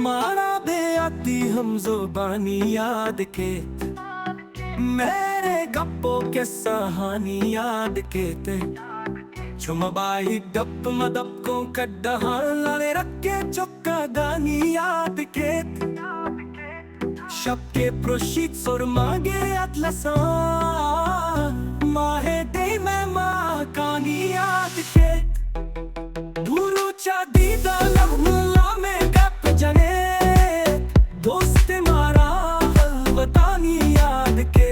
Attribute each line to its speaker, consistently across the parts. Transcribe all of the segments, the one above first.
Speaker 1: मारा बे आती हम जुबानी याद के मेरे गप्पो के सहानी याद के ते चुमबाई डप मदप को कड्डहा लाले रखे चुक्का गानी याद के शब्के प्रोशीत सोर मागे अतलसा माहे दे मैं माँ कानी याद के दूरू चादी दा लम्हा में गप जने दोस्त मारा बतानी याद के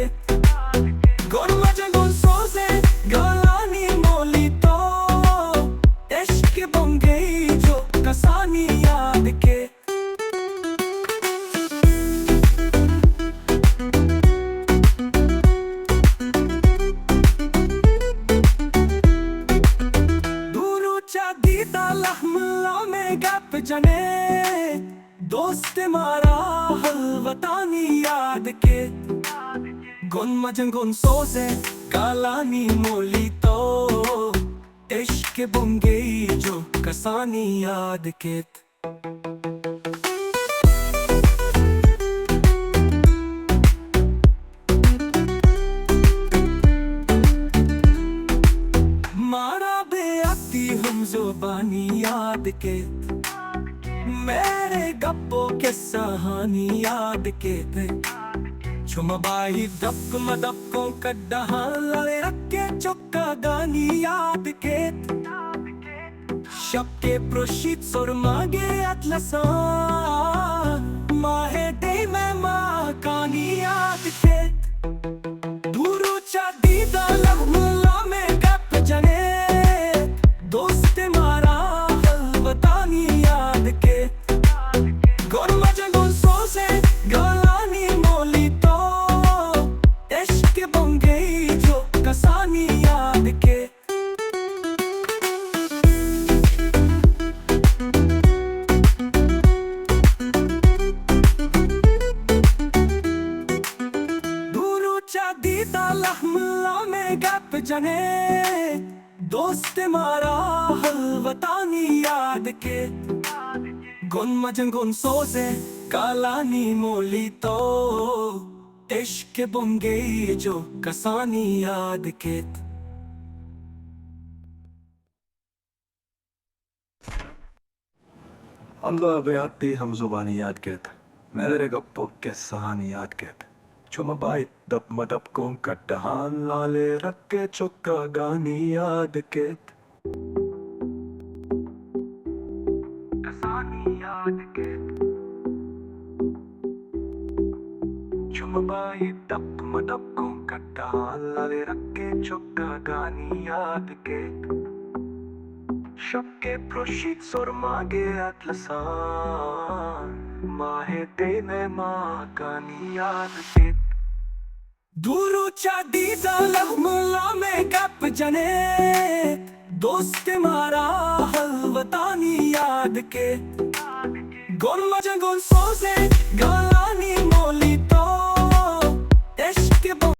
Speaker 1: गोन मजे गोन सोसे गलानी मोली तो इश्क बन गई जो कसानी याद के जने दोस्त मारा बतानी याद के गुन मजन गुन सोसे कालानी मोली तो इश्क बुन गई जो कसानी याद के मारा बे आती हम जुबानी याद के मेरे गप्पो के सहानी याद के थे चुमबाई डप मदप को कड्डहा लाले रखे चुक्का गानी याद के शब्के प्रोशीत सोर मागे अतलसा माहे दे मैं माँ कानी याद के दूरू चादी दा लम्हा में गप जने दोस्त मारा बतानी याद के गोन मजे गोन सोसे गलानी मोली तो इश्क बन गई जो कसानी याद के दूरू चादी दा लम्हा में गप जने दोस्त मारा बतानी याद के गुन मजन गुन सोसे कालानी मोली तो इश्क बुन गई जो कसानी याद के
Speaker 2: अल्लाह बेआती हम जुबानी याद के मेरे गप्पो के सहानी याद के चुमबाई दप मदप को कट्टहान लाले रखे चुक्का गानी याद के याद के चुमबाई दप मदप को कट्टहान लाले रखे चुक्का गानी याद के शब्के प्रोशीत सोर मागे अतलसा माहे दे मैं माँ कानी याद के
Speaker 1: दूरू चादी दा लम्हा में गप जने दोस्त मारा बतानी याद के गोन मजे गोन सोसे गला